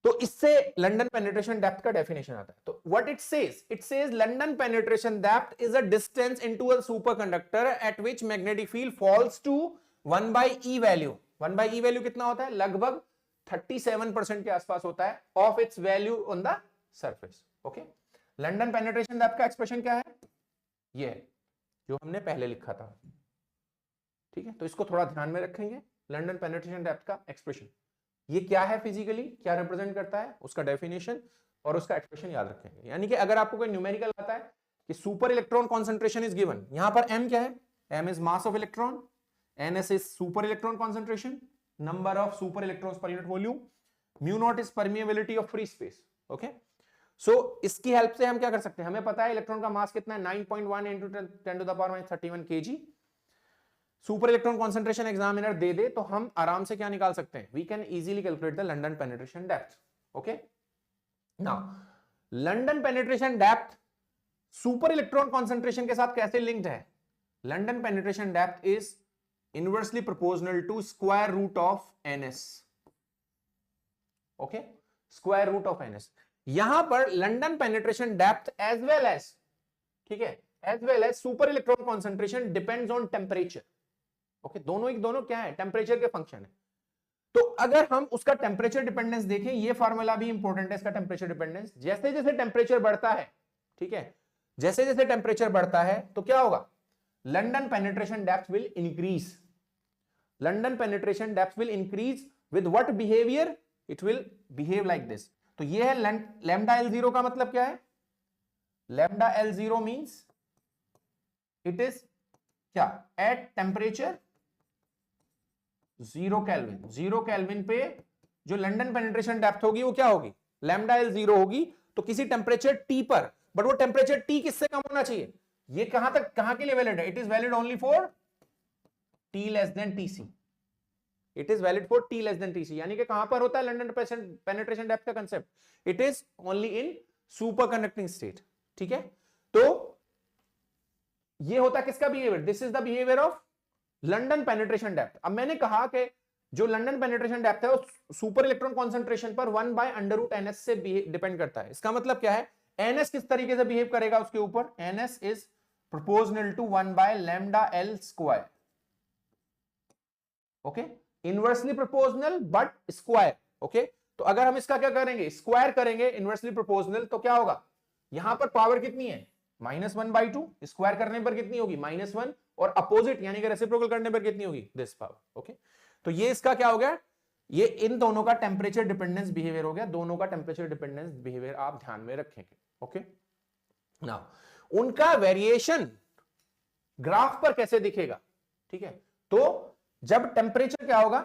तो इससे लंडन पेनिट्रेशन डेप्थ का डेफिनेशन आता है। तो what it says London penetration depth is a distance into a superconductor at which magnetic field falls to 1 by e value. 1 by e value कितना होता है, लगभग 37% के आसपास होता है of its value on the surface. Okay, London penetration depth का expression क्या है, ये है जो हमने पहले लिखा था, ठीक है। तो इसको थोड़ा ध्यान में रखेंगे, लंडन पेनिट्रेशन डेप्थ का एक्सप्रेशन ये क्या है, फिजिकली क्या रिप्रेजेंट करता है, उसका डेफिनेशन और उसका एक्सप्रेशन याद रखेंगे। यानी कि अगर आपको कोई न्यूमेरिकल आता है कि super electron concentration is given, यहां पर m क्या है, m is mass of electron, ns is super electron concentration, number of super electrons per unit volume, mu naught is permeability of free space. Okay, so इसकी help से हम क्या कर सकते हैं, हमें पता है इलेक्ट्रॉन का मास कितना है, 9.1 into 10 to the power minus 31 kg। Super electron concentration examiner दे दे तो हम आराम से क्या निकाल सकते हैं, we can easily calculate the London penetration depth. Okay, now London penetration depth super electron concentration के साथ कैसे लिंक्ड है, London penetration depth is inversely proportional to square root of ns। Okay, square root of ns। यहां पर London penetration depth as well as, ठीक है, as well as super electron concentration depends on temperature. Okay, दोनों क्या है, temperature के function है। तो अगर हम उसका टेम्परेचर डिपेंडेंस देखें, ये फार्मूला भी इंपॉर्टेंट है इसका, टेम्परेचर डिपेंडेंस, जैसे जैसे टेम्परेचर बढ़ता है, ठीक है, जैसे जैसे टेम्परेचर बढ़ता है तो क्या होगा, London penetration depth will increase. London penetration depth will increase with what behaviour, it will behave like this. तो ये है लैम्डा एल जीरो का मतलब क्या है, lambda L zero means it is क्या, एट टेम्परेचर 0 केल्विन। 0 केल्विन पे जो लंडन पेनिट्रेशन डेप्थ होगी वो क्या होगी, लैम्डा एल 0 होगी। तो किसी टेम्परेचर टी पर, बट वो टेम्परेचर टी किससे कम होना चाहिए, ये कहां तक, कहां के लिए वैलिड है, it is valid only for T less than TC. It is valid for T less than TC, यानी कि कहां पर होता है लंडन पेनिट्रेशन डेप्थ का concept, it is only in super conducting state. ठीक है, तो ये होता है किसका behaviour, this is the behaviour of London penetration depth. अब मैंने कहा कि जो लंडन पेनिट्रेशन डेप्थ है वो सुपर इलेक्ट्रॉन कॉन्सेंट्रेशन पर 1 by √ns से डिपेंड करता है। इसका मतलब क्या है, ns किस तरीके से बिहेव करेगा उसके ऊपर, ns is proportional to 1 by λL²। Okay, inversely proportional but square. Okay, तो अगर हम इसका क्या करेंगे, स्क्वायर करेंगे इनवर्सली प्रोपोर्शनल, तो क्या होगा, यहां पर पावर कितनी है, -1/2, स्क्वायर करने पर कितनी होगी, -1, और अपोजिट यानी कि रेसिप्रोकल करने पर कितनी होगी, दिस पावर। ओके, तो ये इसका क्या हो गया, ये इन दोनों का टेम्परेचर डिपेंडेंस बिहेवियर हो गया, दोनों का टेम्परेचर डिपेंडेंस बिहेवियर आप ध्यान में रखेंगे। ओके, नाउ उनका वेरिएशन ग्राफ पर कैसे दिखेगा, ठीक है, तो जब टेम्परेचर क्या होगा,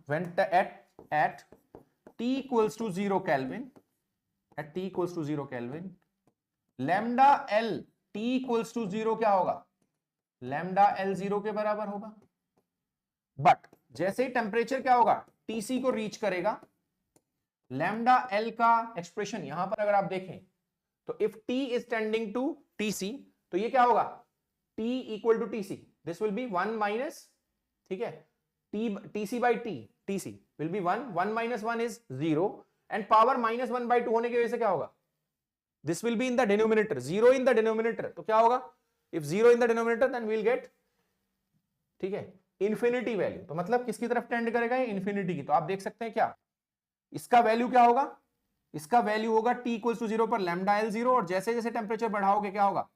when at t equals to 0 Kelvin, at t equals to 0 Kelvin, lambda L t equals to 0 क्या होगा, lambda L 0 के बराबर होगा। बट जैसे ही टेम्परेचर क्या होगा, TC को रीच करेगा, lambda L का एक्सप्रेशन यहां पर अगर आप देखें तो if t is tending to TC, तो ये क्या होगा, t equal to TC, this will be 1 minus, ठीक है, TC by TC will be 1, 1 minus 1 is 0, and power -1/2 होने की वजह से क्या होगा, this will be in the denominator, 0 in the denominator, तो क्या होगा, if 0 in the denominator then we'll get, ठीक है, इंफिनिटी वैल्यू। तो मतलब किसकी तरफ टेंड करेगा, ये इंफिनिटी की। तो आप देख सकते हैं क्या, इसका वैल्यू क्या होगा, इसका वैल्यू होगा t equals to 0 पर lambda L 0, और जैसे जैसे टेम्परेचर बढ़ाओगे क्या होगा,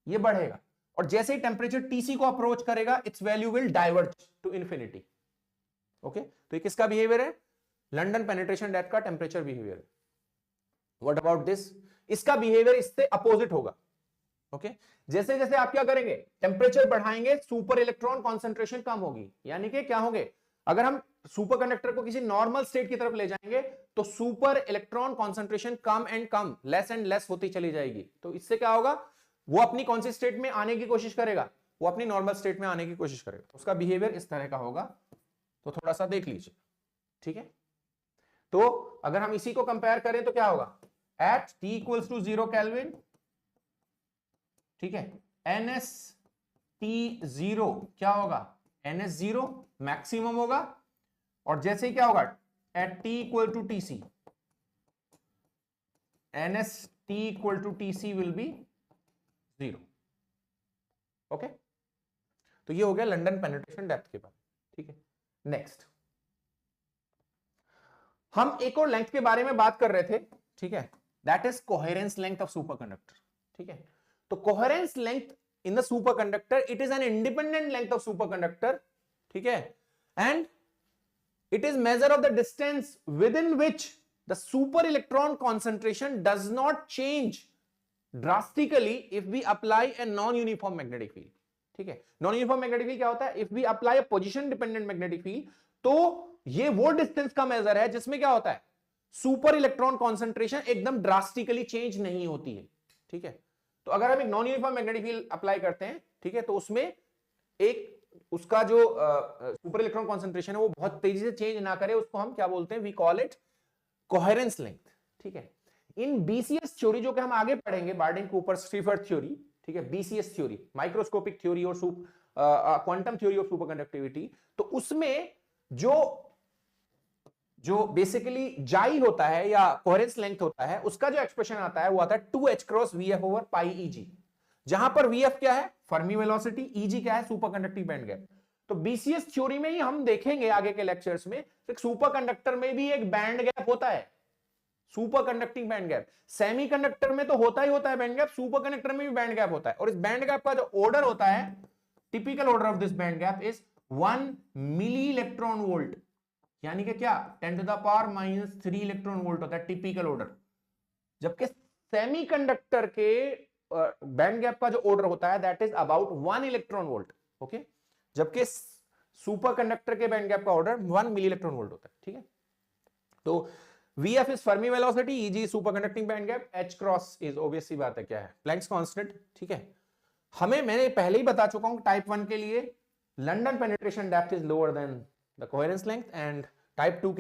ये बढ़ेगा। और जैसे ही टेम्परेचर टीसी को अप्रोच करेगा its value will diverge to infinity. Okay, तो ये किसका बिहेवियर है? लंडन पेनिट्रेशन डेप्थ का टेम्परेचर बिहेवियर है। What about this? इसका बिहेवियर इससे अपोजिट होगा। ओके, जैसे जैसे आप क्या करेंगे, टेम्परेचर बढ़ाएंगे, सुपर इलेक्ट्रॉन कॉन्सेंट्रेशन कम होगी, यानी कि क्या होंगे, अगर हम सुपर कंडक्टर को किसी नॉर्मल स्टेट की तरफ ले जाएंगे तो super electron concentration come and come, less and less होती चली जाएगी। तो इससे क्या होगा, वो अपनी कौन सी स्टेट में आने की कोशिश करेगा, वो अपनी नॉर्मल स्टेट में आने की कोशिश करेगा। तो उसका बिहेवियर इस तरह का होगा। तो थोड़ा सा देख लीजिए, ठीक है। तो अगर हम इसी को कंपेयर करें तो क्या होगा, at T equals to 0 kelvin, ठीक है, NS T0 क्या होगा, NS0 मैक्सिमम होगा, और जैसे ही क्या होगा, at T equal to TC, NS T equal to TC will be 0। Okay, तो ये हो गया लंडन पेनिट्रेशन डेप्थ के बारे, ठीक है। नेक्स्ट हम एक और लेंथ के बारे में बात कर रहे थे, ठीक है, that is coherence length of superconductor, ठीक है। तो coherence length in the superconductor, it is an independent length of superconductor, ठीक है, and it is measure of the distance within which the super electron concentration does not change drastically if we apply a non-uniform magnetic field, ठीक है। non-uniform magnetic field क्या होता है, if we apply a position dependent magnetic field, तो ये वो distance का major है जिसमें क्या होता है, सुपर इलेक्ट्रॉन कॉन्सेंट्रेशन एकदम ड्रास्टिकली चेंज नहीं होती है, ठीक है। तो अगर हम एक non uniform magnetic field apply करते हैं, ठीक है, तो उसमें एक उसका जो सुपर इलेक्ट्रॉन कॉन्सेंट्रेशन है वो बहुत तेजी से चेंज ना करे, उसको हम क्या बोलते हैं, we call it coherence length, ठीक है। इन बीसीएस थ्योरी जो कि हम आगे पढ़ेंगे, बार्डिन कूपर स्टीफर थ्योरी, ठीक है, बीसीएस थ्योरी, माइक्रोस्कोपिक थ्योरी और quantum theory of super conductivity, तो उसमें जो बेसिकली जाई होता है या कोहेरेंस लेंथ होता है, उसका जो एक्सप्रेशन आता है वो आता है 2h क्रॉस वीएफ ओवर पाई ईजी, जहां पर वीएफ क्या है, फर्मी वेलोसिटी, ईजी क्या है, सुपर कंडक्टिंग बैंड गैप। तो बीसीएस थ्योरी में ही हम देखेंगे आगे के लेक्चर्स में, तो सुपर कंडक्टर में भी एक बैंड गैप होता है, super conducting band gap. Semi conductor में तो होता ही होता है बैंड गैप, सुपर कंडक्टर में भी बैंड गैप होता है। और इस बैंड गैप का जो ऑर्डर होता है, typical order of this band gap is 1 milli electron volt, यानी कि क्या, 10 to the power -3 electron volt होता है टिपिकल ऑर्डर। जबकि सेमी कंडक्टर के बैंड गैप का जो ऑर्डर होता है that is about 1 electron volt, okay. जबकि सुपर कंडक्टर के बैंड गैप का ऑर्डर 1 मिली इलेक्ट्रॉन वोल्ट होता है, ठीक है। तो Vf is Fermi velocity, Eg super conducting band gap, H cross is obvious सी बात है क्या है, प्लैंक्स कांस्टेंट, ठीक है। हमें मैंने पहले ही बता चुका हूं टाइप 1 के लिए London penetration depth is lower than the coherence length, and type 2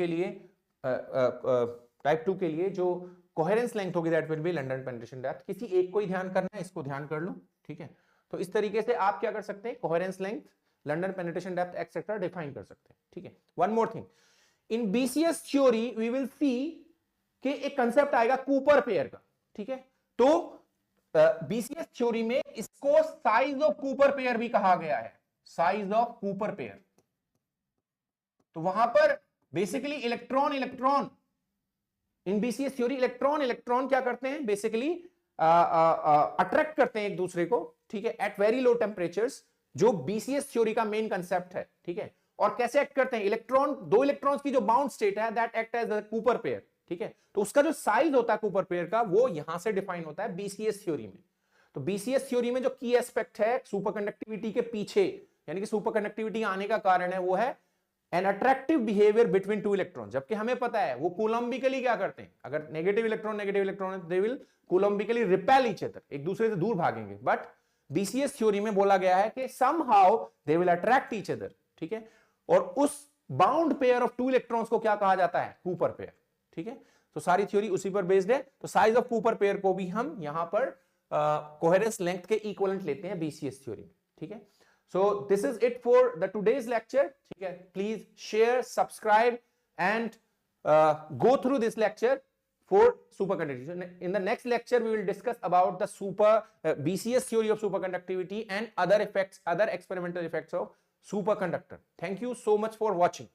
के लिए जो कोहेरेंस लेंथ होगी that will B London penetration depth. किसी एक को ही ध्यान करना है, इसको ध्यान कर लो, ठीक है। तो इस तरीके से आप क्या कर सकते हैं, coherence length, London penetration depth etcetera define कर सकते हैं, ठीक है। One more thing, in BCS theory we will see कि एक कंसेप्ट आएगा कूपर पेयर का, ठीक है। तो बीसीएस थ्योरी में इसको साइज ऑफ कूपर पेयर भी कहा गया है, साइज ऑफ कूपर पेयर। तो वहां पर basically electron in BCS theory electron क्या करते हैं, बेसिकली अट्रैक्ट करते हैं एक दूसरे को, ठीक है, एट वेरी लो टेम्परेचर्स, जो बीसीएस थ्योरी का मेन कंसेप्ट है, ठीक है। और कैसे एक्ट करते हैं, दो इलेक्ट्रॉन्स की जो बाउंड स्टेट है that act as a Cooper pair, ठीक है। तो उसका जो साइज होता है कूपर पेयर का वो यहां से डिफाइन होता है बीसीएस थ्योरी में। तो बीसीएस थ्योरी में जो की एस्पेक्ट है सुपर कंडक्टिविटी के पीछे, यानी कि सुपर कंडक्टिविटी आने का कारण है, वो है an attractive behaviour between two electron. जबकि हमें पता है वो कूलम्बिकली क्या करते हैं, अगर negative electron they will coulombically repel each other, एक दूसरे से दूर भागेंगे। बट बीसीएस थ्योरी में बोला गया है कि somehow they will attract each other, ठीक है। और उस bound pair of two electrons को क्या कहा जाता है, कूपर पेयर, ठीक है। तो सारी थ्योरी उसी पर बेस्ड है। तो साइज ऑफ कूपर पेयर को भी हम यहां पर कोहेरेंस लेंथ के इक्विवेलेंट लेते हैं बीसीएस थ्योरी, ठीक है। So this is it for the today's lecture. ठीक है, please share, subscribe, and go through this lecture for superconductivity. In the next lecture, we will discuss about the BCS theory of superconductivity and other effects, other experimental effects of superconductor. Thank you so much for watching.